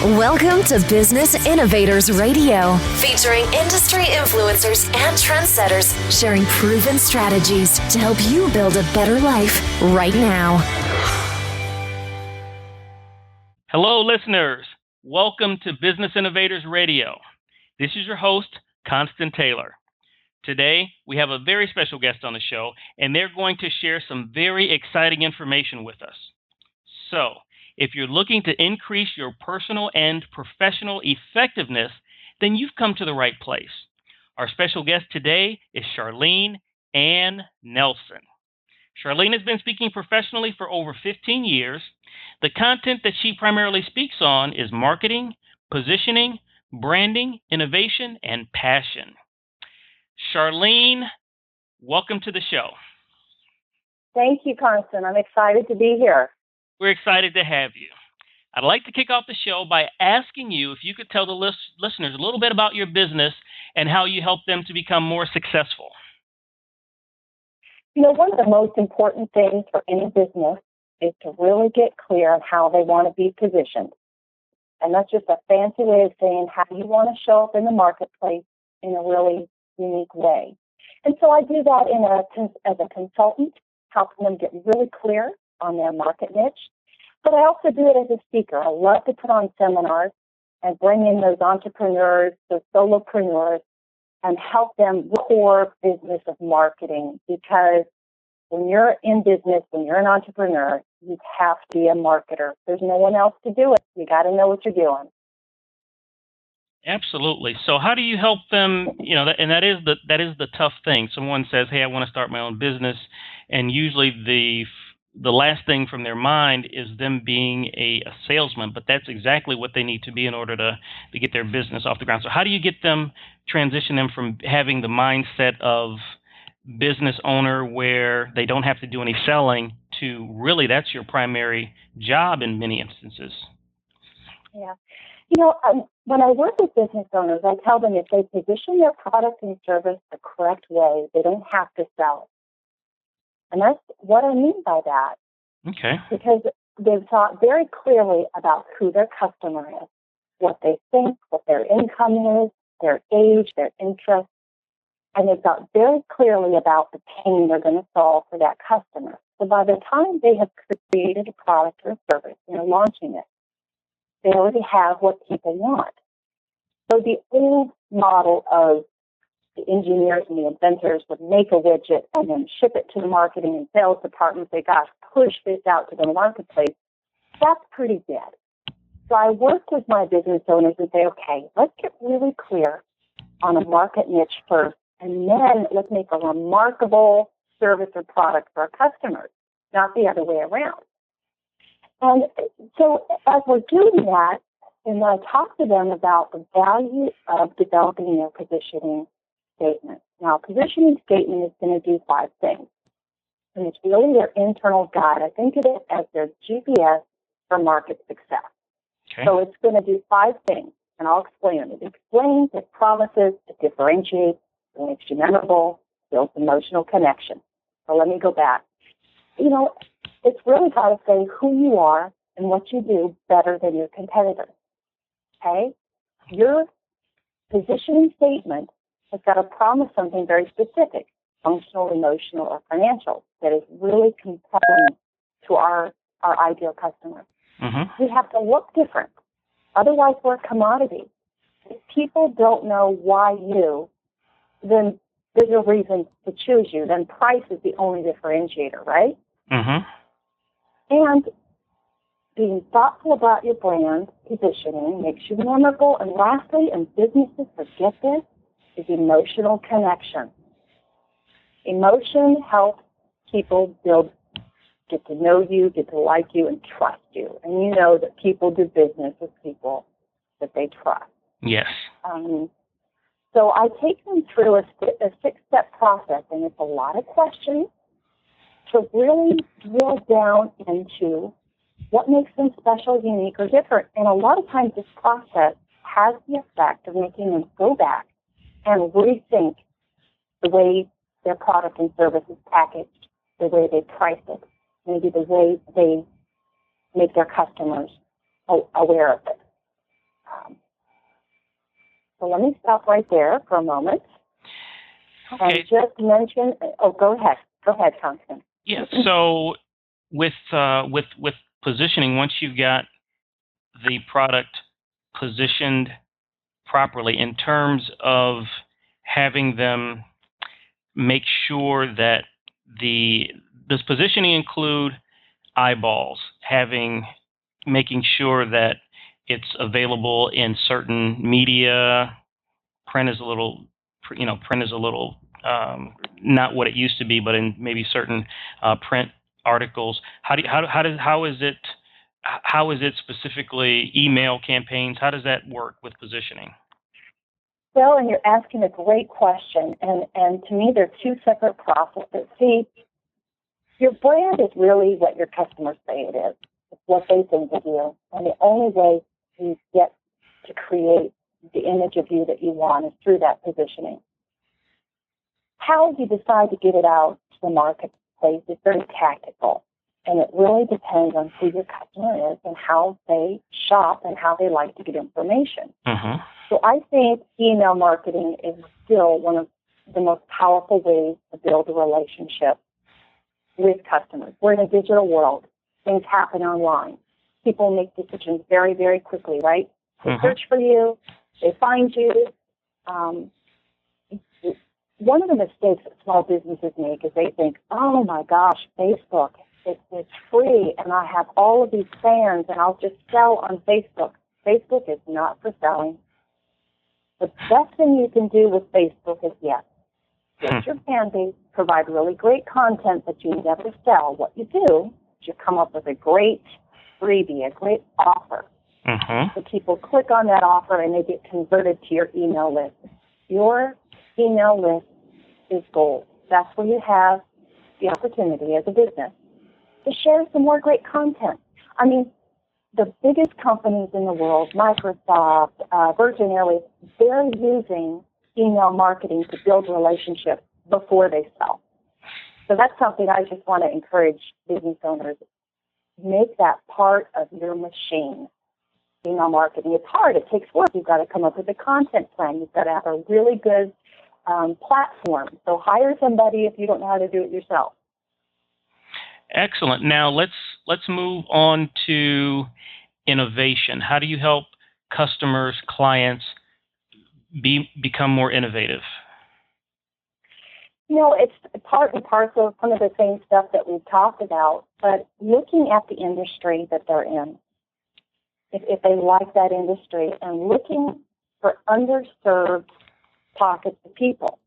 Welcome to Business Innovators Radio, featuring industry influencers and trendsetters sharing proven strategies to help you build a better life right now. Hello, listeners. Welcome to Business Innovators Radio. This is your host, Constant Taylor. Today, we have a very special guest on the show, and they're going to share some very exciting information with us. So, if you're looking to increase your personal and professional effectiveness, then you've come to the right place. Our special guest today is Charlene Ann Nelson. Charlene has been speaking professionally for over 15 years. The content that she primarily speaks on is marketing, positioning, branding, innovation, and passion. Charlene, welcome to the show. Thank you, Constant. I'm excited to be here. We're excited to have you. I'd like to kick off the show by asking you if you could tell the listeners a little bit about your business and how you help them to become more successful. You know, one of the most important things for any business is to really get clear on how they want to be positioned. And that's just a fancy way of saying how you want to show up in the marketplace in a really unique way. And so I do that as a consultant, helping them get really clear on their market niche. But I also do it as a speaker. I love to put on seminars and bring in those entrepreneurs, those solopreneurs, and help them with the core business of marketing. Because when you're in business, when you're an entrepreneur, you have to be a marketer. There's no one else to do it. You got to know what you're doing. Absolutely. So how do you help them, and that is the tough thing. Someone says, hey, I want to start my own business, and usually the last thing from their mind is them being a salesman, but that's exactly what they need to be in order to get their business off the ground. So how do you transition them from having the mindset of business owner where they don't have to do any selling to really that's your primary job in many instances? Yeah. When I work with business owners, I tell them if they position their product and service the correct way, they don't have to sell. And that's what I mean by that. Okay. Because they've thought very clearly about who their customer is, what they think, what their income is, their age, their interests, and they've thought very clearly about the pain they're going to solve for that customer. So by the time they have created a product or a service and are launching it, they already have what people want. So the old model of the engineers and the inventors would make a widget and then ship it to the marketing and sales department. Say, gosh, push this out to the marketplace. That's pretty dead. So I work with my business owners and say, okay, let's get really clear on a market niche first, and then let's make a remarkable service or product for our customers, not the other way around. And so as we're doing that, and I talk to them about the value of developing their positioning statement. Now, positioning statement is going to do 5 things. And it's really their internal guide. I think of it as their GPS for market success. Okay. So it's going to do 5 things, and I'll explain them. It explains, it promises, it differentiates, it makes you memorable, builds emotional connection. So let me go back. It's really got to say who you are and what you do better than your competitors. Okay? Your positioning statement has got to promise something very specific, functional, emotional, or financial, that is really compelling to our ideal customer. Mm-hmm. We have to look different. Otherwise, we're a commodity. If people don't know why you, then there's a reason to choose you. Then price is the only differentiator, right? Mm-hmm. And being thoughtful about your brand positioning makes you memorable. And lastly, and businesses forget this, is emotional connection. Emotion helps people get to know you, get to like you, and trust you. And you know that people do business with people that they trust. Yes. So I take them through a 6-step process, and it's a lot of questions to really drill down into what makes them special, unique, or different. And a lot of times this process has the effect of making them go back and rethink the way their product and service is packaged, the way they price it, maybe the way they make their customers aware of it. So let me stop right there for a moment and Okay. just mention. Oh, go ahead. Go ahead, Constance. Yeah. So with positioning, once you've got the product positioned properly in terms of having them make sure that does positioning include eyeballs, making sure that it's available in certain media. Print is a little, print is a little not what it used to be, but in maybe certain print articles. How is it specifically email campaigns? How does that work with positioning? Well, and you're asking a great question, and to me, they're two separate processes. See, your brand is really what your customers say it is. It's what they think of you, and the only way you get to create the image of you that you want is through that positioning. How you decide to get it out to the marketplace is very tactical, and it really depends on who your customer is and how they shop and how they like to get information. Mm-hmm. So I think email marketing is still one of the most powerful ways to build a relationship with customers. We're in a digital world. Things happen online. People make decisions very, very quickly, right? They search for you. They find you. One of the mistakes that small businesses make is they think, oh, my gosh, Facebook, it's free, and I have all of these fans, and I'll just sell on Facebook. Facebook is not for selling. The best thing you can do with Facebook is, yes, get your fan base, provide really great content that you never sell. What you do is you come up with a great freebie, a great offer. So people click on that offer and they get converted to your email list. Your email list is gold. That's where you have the opportunity as a business to share some more great content. I mean, the biggest companies in the world, Microsoft, Virgin Airways, they're using email marketing to build relationships before they sell. So that's something I just want to encourage business owners. Make that part of your machine. Email marketing, it's hard. It takes work. You've got to come up with a content plan. You've got to have a really good platform. So hire somebody if you don't know how to do it yourself. Excellent. Now let's move on to innovation. How do you help customers, clients become more innovative? You know, it's part and parcel of some of the same stuff that we've talked about, but looking at the industry that they're in, if they like that industry, and looking for underserved pockets of people.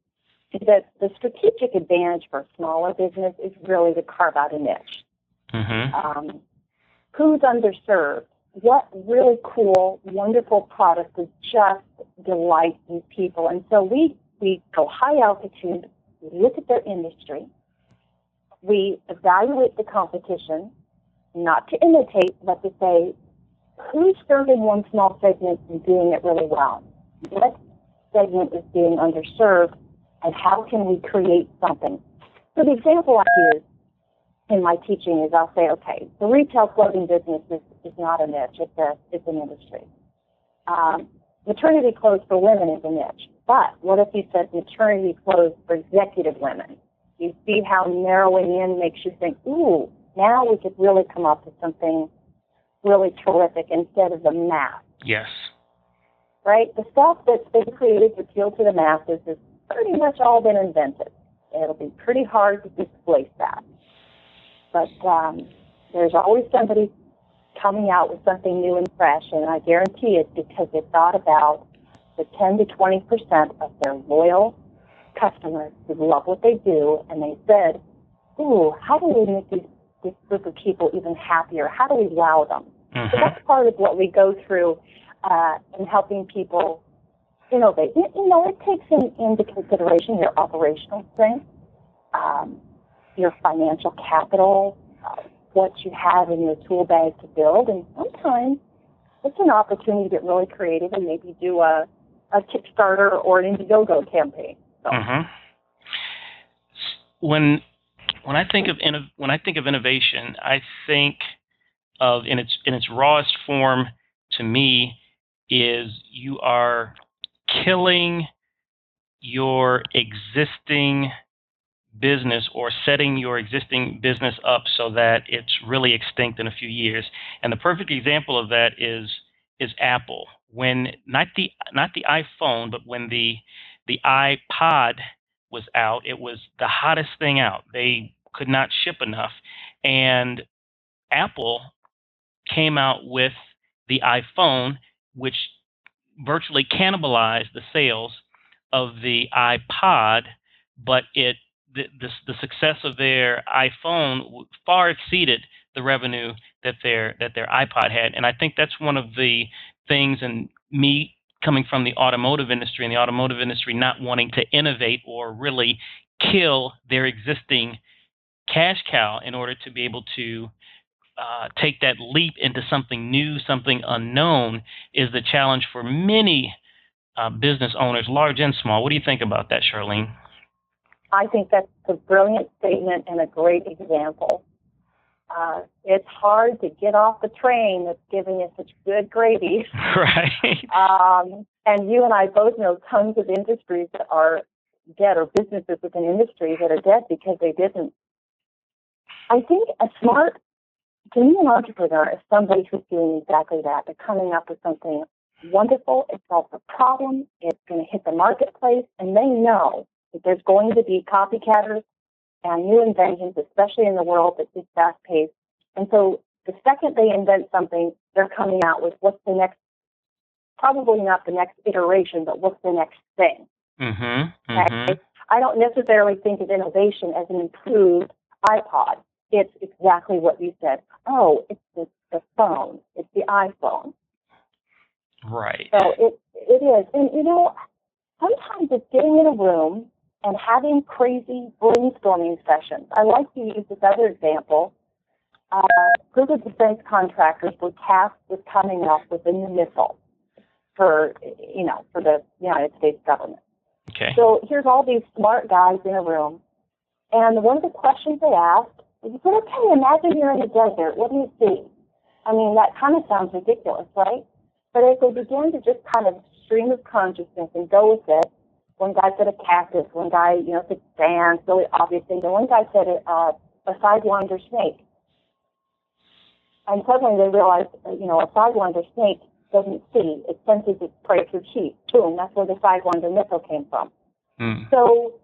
That the strategic advantage for a smaller business is really to carve out a niche. Who's underserved? What really cool, wonderful product would just delight these people? And so we go high altitude, we look at their industry, we evaluate the competition, not to imitate, but to say, who's serving one small segment and doing it really well? What segment is being underserved? And how can we create something? So the example I use in my teaching is I'll say, okay, the retail clothing business is not a niche. It's an industry. Maternity clothes for women is a niche. But what if you said maternity clothes for executive women? You see how narrowing in makes you think, ooh, now we could really come up with something really terrific instead of the mass. Yes. Right? The stuff that's been created to appeal to the masses is pretty much all been invented. It'll be pretty hard to displace that. But there's always somebody coming out with something new and fresh, and I guarantee it's because they thought about the 10 to 20% of their loyal customers who love what they do, and they said, ooh, how do we make this group of people even happier? How do we wow them? So that's part of what we go through in helping people innovate. You know, it takes into consideration your operational strength, your financial capital, what you have in your tool bag to build, and sometimes it's an opportunity to get really creative and maybe do a Kickstarter or an Indiegogo campaign. So. When I think of innovation, I think of in its rawest form to me is you are killing your existing business or setting your existing business up so that it's really extinct in a few years. And the perfect example of that is Apple. When not the iPhone, but when the iPod was out, it was the hottest thing out. They could not ship enough, and Apple came out with the iPhone, which virtually cannibalized the sales of the iPod, but the success of their iPhone far exceeded the revenue that their iPod had. And I think that's one of the things, and me coming from the automotive industry, and the automotive industry not wanting to innovate or really kill their existing cash cow in order to be able to take that leap into something new, something unknown, is the challenge for many business owners, large and small. What do you think about that, Charlene? I think that's a brilliant statement and a great example. It's hard to get off the train that's giving you such good gravy. Right. And you and I both know tons of industries that are dead, or businesses within industries that are dead because they didn't. I think to me, an entrepreneur is somebody who's doing exactly that. They're coming up with something wonderful. It solves a problem. It's going to hit the marketplace, and they know that there's going to be copycatters and new inventions, especially in the world that's just fast-paced. And so the second they invent something, they're coming out with what's the next, probably not the next iteration, but what's the next thing. Okay? I don't necessarily think of innovation as an improved iPod. It's exactly what you said. Oh, it's the phone. It's the iPhone. Right. So it is. And, sometimes it's getting in a room and having crazy brainstorming sessions. I like to use this other example. A group of defense contractors were tasked with coming up with a new missile for the United States government. Okay. So here's all these smart guys in a room, and one of the questions they asked is, okay, imagine you're in the desert. What do you see? I mean, that kind of sounds ridiculous, right? But as they began to just kind of stream of consciousness and go with it, one guy said a cactus, one guy, said sand, really obvious thing, and one guy said a sidewinder snake. And suddenly they realized, a sidewinder snake doesn't see. It senses its prey through heat. Boom, that's where the sidewinder missile came from. So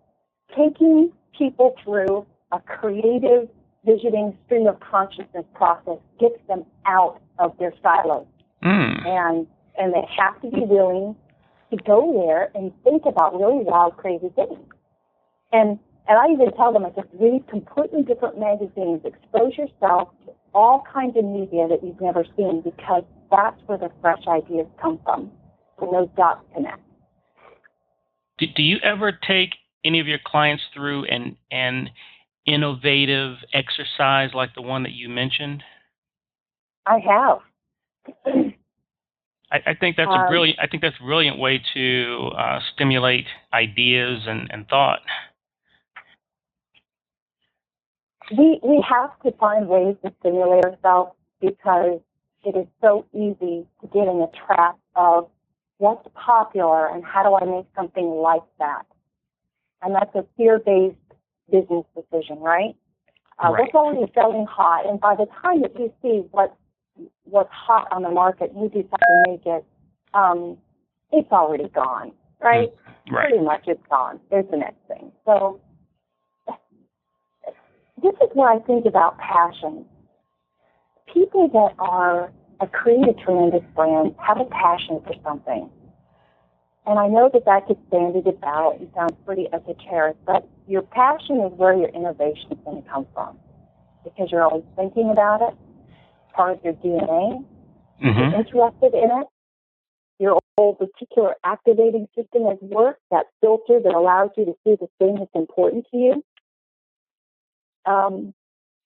taking people through a creative visioning stream of consciousness process gets them out of their silos. And they have to be willing to go there and think about really wild, crazy things. And I even tell them, I just read completely different magazines, expose yourself to all kinds of media that you've never seen, because that's where the fresh ideas come from, when those dots connect. Do you ever take any of your clients through an innovative exercise like the one that you mentioned? I have. I think that's a brilliant way to stimulate ideas and thought. We have to find ways to stimulate ourselves, because it is so easy to get in the trap of what's popular and how do I make something like that. And that's a fear-based business decision, right? What's already selling hot, and by the time that you see what's hot on the market, you decide to make it, it's already gone, right? Right. Pretty much it's gone. There's the next thing. So this is what I think about passion. People that create a tremendous brand have a passion for something. And I know that gets bandied about and sounds pretty esoteric, but your passion is where your innovation is going to come from, because you're always thinking about it. Part of your DNA. You're interested in it. Your whole particular activating system has worked, that filter that allows you to see the thing that's important to you.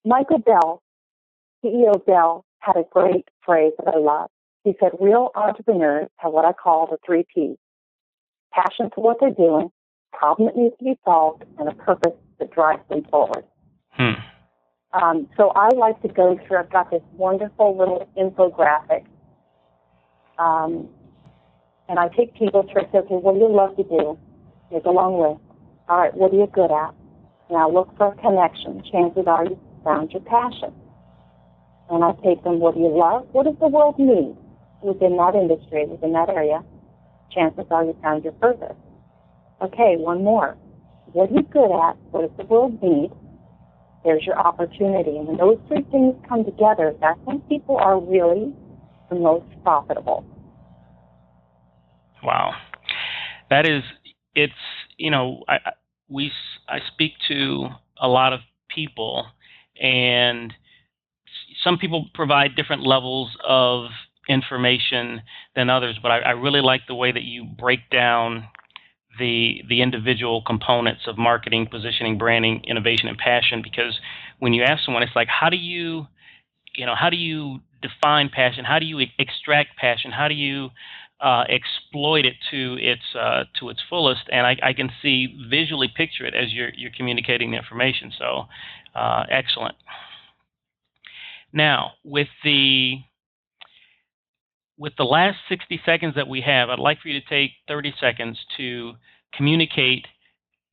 Michael Bell, CEO of Bell, had a great phrase that I love. He said, real entrepreneurs have what I call the 3 Ps. Passion for what they're doing, problem that needs to be solved, and a purpose that drives them forward. So I like to go through, I've got this wonderful little infographic And I take people to say, okay, what do you love to do? There's a long list. All right, what are you good at? Now look for a connection. Chances are you found your passion. And I take them, what do you love? What does the world need within that industry, within that area? Chances are you found your purpose. Okay, one more. What are you good at? What does the world need? There's your opportunity. And when those three things come together, that's when people are really the most profitable. Wow. That is, it's, I speak to a lot of people, and some people provide different levels of information than others, but I really like the way that you break down the individual components of marketing, positioning, branding, innovation, and passion, because when you ask someone, it's like, how do you define passion? How do you extract passion? How do you exploit it to its fullest? And I can visually picture it as you're communicating the information. So excellent. Now, with the last 60 seconds that we have, I'd like for you to take 30 seconds to communicate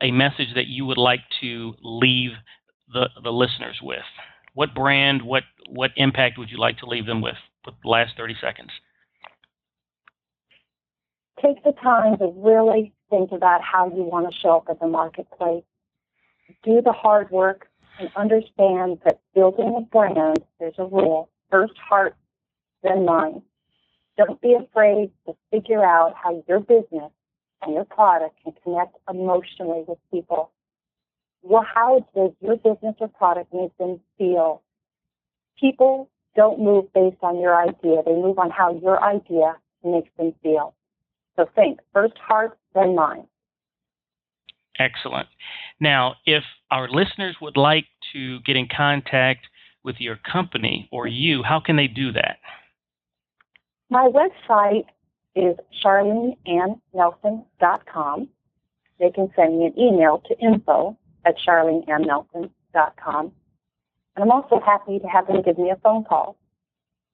a message that you would like to leave the listeners with. What brand, what impact would you like to leave them with the last 30 seconds? Take the time to really think about how you want to show up at the marketplace. Do the hard work and understand that building a brand, there's a rule. First heart, then mind. Don't be afraid to figure out how your business and your product can connect emotionally with people. Well, how does your business or product make them feel? People don't move based on your idea. They move on how your idea makes them feel. So think, first heart, then mind. Excellent. Now, if our listeners would like to get in contact with your company or you, how can they do that? My website is charleneannelson.com. They can send me an email to info@charleneannelson.com. And I'm also happy to have them give me a phone call.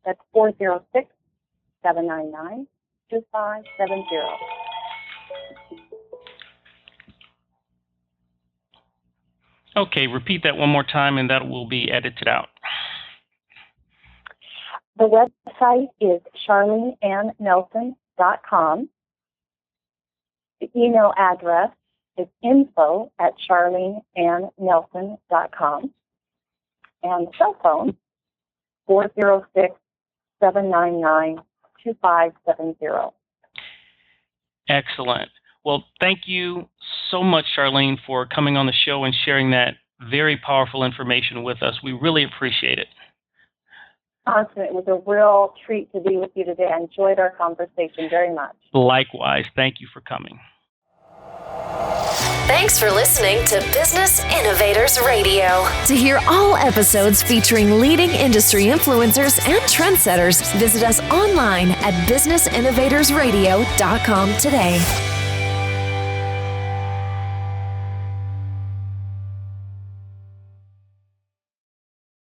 That's 406-799-2570. Okay, repeat that one more time and that will be edited out. The website is charleneannelson.com. The email address is info@charleneannelson.com. And the cell phone, 406-799-2570. Excellent. Well, thank you so much, Charlene, for coming on the show and sharing that very powerful information with us. We really appreciate it. Awesome. It was a real treat to be with you today. I enjoyed our conversation very much. Likewise. Thank you for coming. Thanks for listening to Business Innovators Radio. To hear all episodes featuring leading industry influencers and trendsetters, visit us online at businessinnovatorsradio.com today.